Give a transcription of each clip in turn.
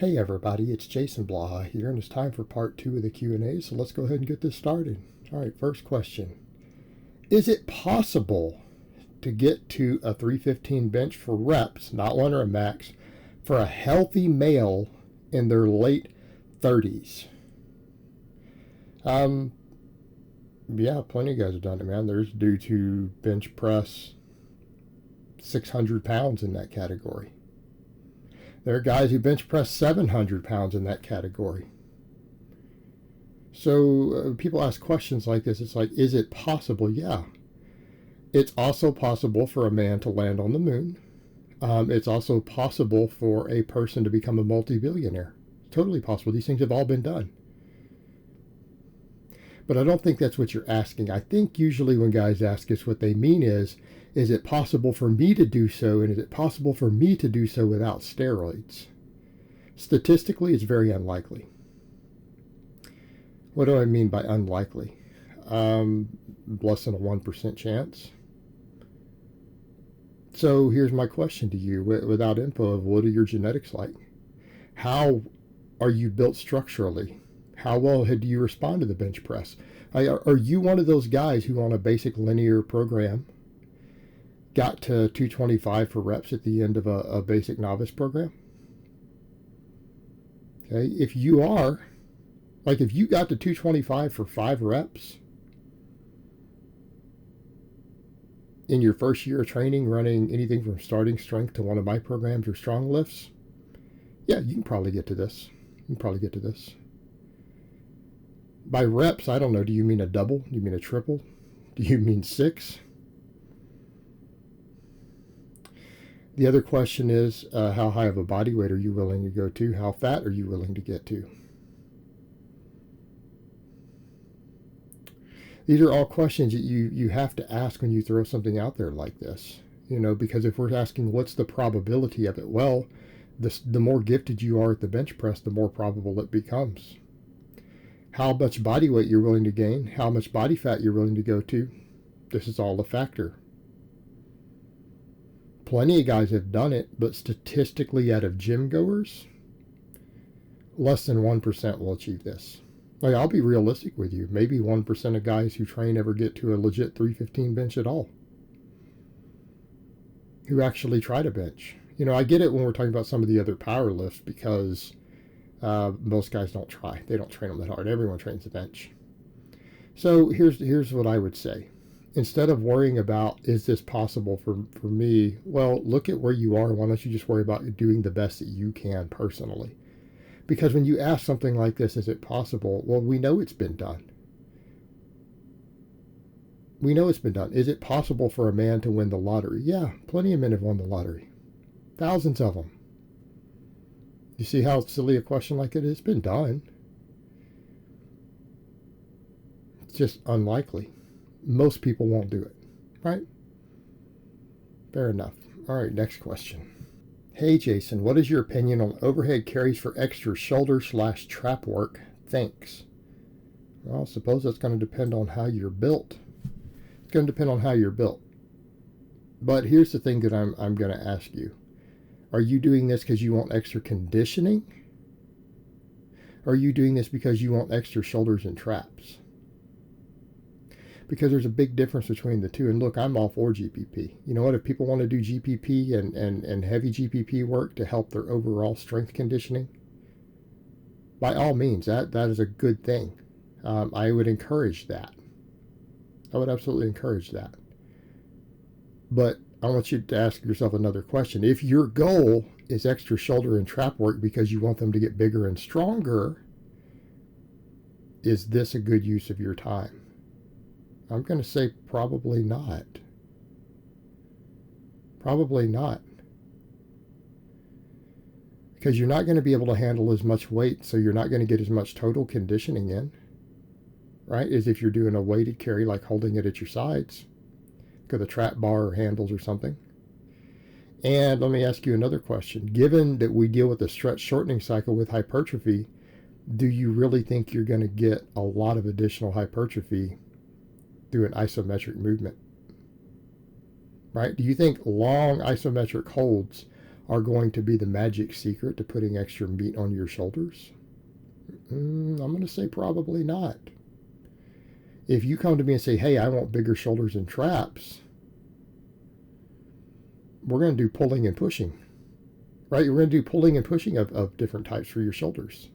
Hey everybody, it's Jason Blaha here, and it's time for part 2 of the Q&A, so let's go ahead and get this started. Alright, first question. Is it possible to get to a 315 bench for reps, not one or a max, for a healthy male in their late 30s? Yeah, plenty of guys have done it, man. There's dudes who bench press 600 pounds in that category. There are guys who bench press 700 pounds in that category. So people ask questions like this. It's like, is it possible? Yeah. It's also possible for a man to land on the moon. It's also possible for a person to become a multi-billionaire. Totally possible. These things have all been done. But I don't think that's what you're asking. I think usually when guys ask us, what they mean is it possible for me to do so, and is it possible for me to do so without steroids? Statistically, it's very unlikely. What do I mean by unlikely? Less than a 1% chance. So here's my question to you, without info of what are your genetics like? How are you built structurally? How well do you respond to the bench press? Are you one of those guys who on a basic linear program got to 225 for reps at the end of a basic novice program? Okay, if you are, like if you got to 225 for 5 reps in your first year of training, running anything from starting strength to one of my programs or strong lifts, yeah, you can probably get to this. By reps, I don't know, do you mean a double? Do you mean a triple? Do you mean 6? The other question is, how high of a body weight are you willing to go to? How fat are you willing to get to? These are all questions that you have to ask when you throw something out there like this. Because if we're asking what's the probability of it, well, the more gifted you are at the bench press, the more probable it becomes. How much body weight you're willing to gain, how much body fat you're willing to go to, this is all a factor. Plenty of guys have done it, but statistically out of gym goers, less than 1% will achieve this. Like, I'll be realistic with you. Maybe 1% of guys who train ever get to a legit 315 bench at all. Who actually try to bench. I get it when we're talking about some of the other power lifts because most guys don't try. They don't train them that hard. Everyone trains the bench. So here's what I would say. Instead of worrying about, is this possible for me? Well, look at where you are. Why don't you just worry about doing the best that you can personally? Because when you ask something like this, is it possible? Well, we know it's been done. Is it possible for a man to win the lottery? Yeah, plenty of men have won the lottery. Thousands of them. You see how silly a question like it is? It's been done. It's just unlikely. Most people won't do it, right? Fair enough. All right, next question. Hey Jason, what is your opinion on overhead carries for extra shoulder/trap work? Thanks. Well, I suppose that's going to depend on how you're built. It's going to depend on how you're built. But here's the thing that I'm going to ask you. Are you doing this because you want extra conditioning? Or are you doing this because you want extra shoulders and traps? Because there's a big difference between the two. And look, I'm all for GPP. You know what? If people want to do GPP and heavy GPP work to help their overall strength conditioning, by all means, that is a good thing. I would encourage that. I would absolutely encourage that. But I want you to ask yourself another question. If your goal is extra shoulder and trap work because you want them to get bigger and stronger, is this a good use of your time? I'm going to say probably not. Probably not. Because you're not going to be able to handle as much weight, so you're not going to get as much total conditioning in, right? As if you're doing a weighted carry, like holding it at your sides, with a trap bar or handles or something. And let me ask you another question. Given that we deal with a stretch shortening cycle with hypertrophy, do you really think you're going to get a lot of additional hypertrophy through an isometric movement? Right? Do you think long isometric holds are going to be the magic secret to putting extra meat on your shoulders? I'm going to say probably not. If you come to me and say, hey, I want bigger shoulders and traps, we're going to do pulling and pushing, right? We're going to do pulling and pushing of different types for your shoulders.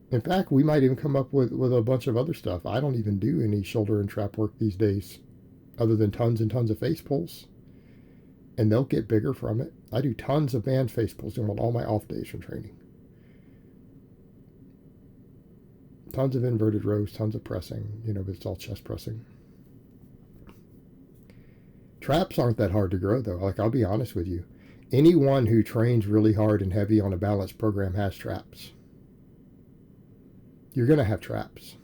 In fact, we might even come up with a bunch of other stuff. I don't even do any shoulder and trap work these days other than tons and tons of face pulls. And they'll get bigger from it. I do tons of band face pulls on all my off days from training. Tons of inverted rows, tons of pressing, but it's all chest pressing. Traps aren't that hard to grow though. Like, I'll be honest with you. Anyone who trains really hard and heavy on a balanced program has traps. You're going to have traps.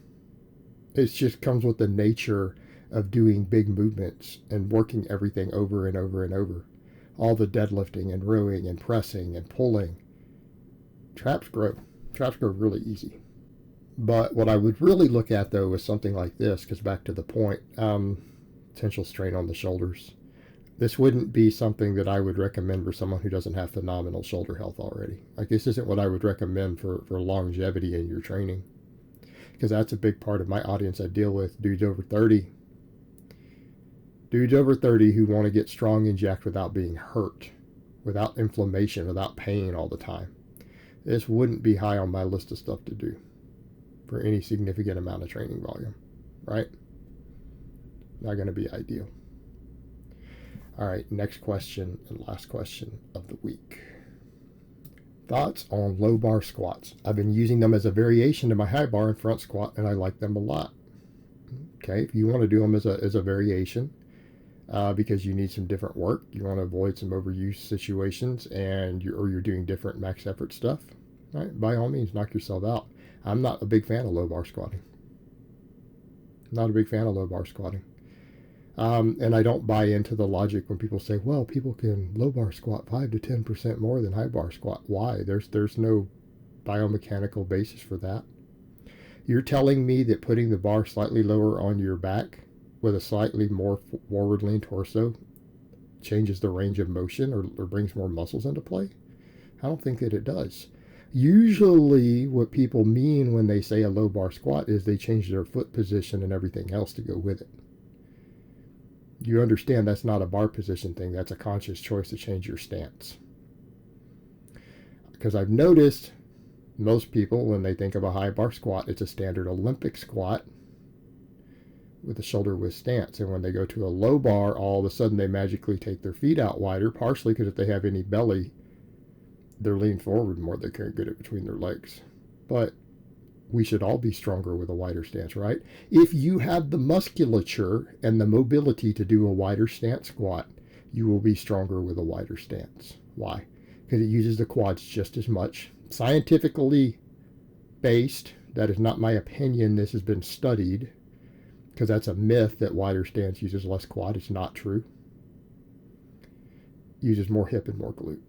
It just comes with the nature of doing big movements and working everything over and over and over. All the deadlifting and rowing and pressing and pulling. Traps grow. Traps grow really easy. But what I would really look at, though, is something like this, because back to the point, potential strain on the shoulders. This wouldn't be something that I would recommend for someone who doesn't have phenomenal shoulder health already. Like, this isn't what I would recommend for longevity in your training, because that's a big part of my audience I deal with, dudes over 30. Dudes over 30 who want to get strong and jacked without being hurt, without inflammation, without pain all the time. This wouldn't be high on my list of stuff to do for any significant amount of training volume, right? Not going to be ideal. All right, next question and last question of the week. Thoughts on low bar squats? I've been using them as a variation to my high bar and front squat, and I like them a lot. Okay, if you want to do them as a variation, because you need some different work, you want to avoid some overuse situations, and you're doing different max effort stuff, right? By all means, knock yourself out. I'm not a big fan of low bar squatting. Not a big fan of low bar squatting. And I don't buy into the logic when people say, well, people can low bar squat 5 to 10% more than high bar squat. Why? There's no biomechanical basis for that. You're telling me that putting the bar slightly lower on your back with a slightly more forward lean torso changes the range of motion or brings more muscles into play? I don't think that it does. Usually what people mean when they say a low bar squat is they change their foot position and everything else to go with it. You understand that's not a bar position thing. That's a conscious choice to change your stance. Because I've noticed most people, when they think of a high bar squat, it's a standard Olympic squat with a shoulder width stance. And when they go to a low bar, all of a sudden they magically take their feet out wider, partially because if they have any belly, they're leaned forward more. They can't get it between their legs. But we should all be stronger with a wider stance, right? If you have the musculature and the mobility to do a wider stance squat, you will be stronger with a wider stance. Why? Because it uses the quads just as much. Scientifically based, that is not my opinion, this has been studied, because that's a myth that wider stance uses less quad. It's not true. Uses more hip and more glute,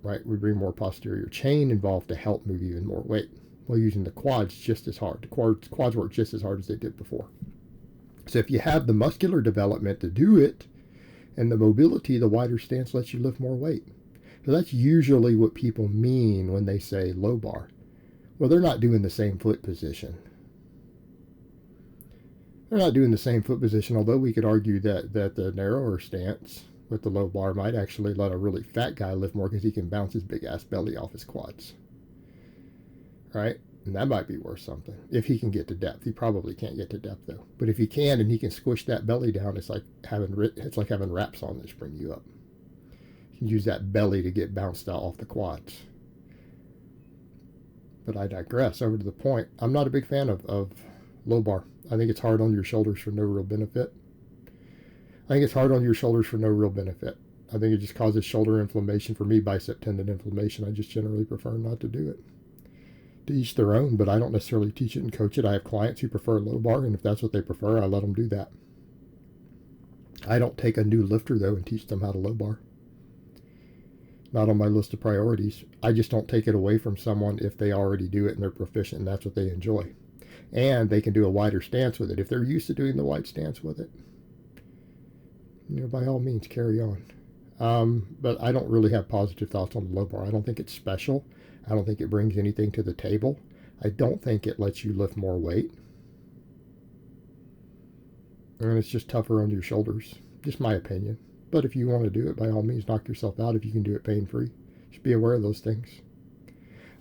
right? We bring more posterior chain involved to help move even more weight. While using the quads just as hard. The quads work just as hard as they did before. So if you have the muscular development to do it and the mobility, the wider stance lets you lift more weight. So that's usually what people mean when they say low bar. Well, they're not doing the same foot position. They're not doing the same foot position, although we could argue that the narrower stance with the low bar might actually let a really fat guy lift more because he can bounce his big ass belly off his quads. Right? And that might be worth something. If he can get to depth. He probably can't get to depth though. But if he can and he can squish that belly down, it's like having wraps on that spring you up. You can use that belly to get bounced out off the quads. But I digress. Over to the point. I'm not a big fan of low bar. I think it's hard on your shoulders for no real benefit. I think it just causes shoulder inflammation. For me, bicep tendon inflammation. I just generally prefer not to do it. To each their own, but I don't necessarily teach it and coach it. I have clients who prefer low bar, and if that's what they prefer, I let them do that. I don't take a new lifter, though, and teach them how to low bar. Not on my list of priorities. I just don't take it away from someone if they already do it and they're proficient and that's what they enjoy. And they can do a wider stance with it. If they're used to doing the wide stance with it, by all means, carry on. But I don't really have positive thoughts on the low bar. I don't think it's special. I don't think it brings anything to the table. I don't think it lets you lift more weight. And it's just tougher on your shoulders. Just my opinion. But if you want to do it, by all means, knock yourself out if you can do it pain-free. Just be aware of those things.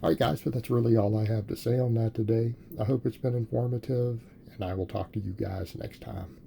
All right, guys, but that's really all I have to say on that today. I hope it's been informative, and I will talk to you guys next time.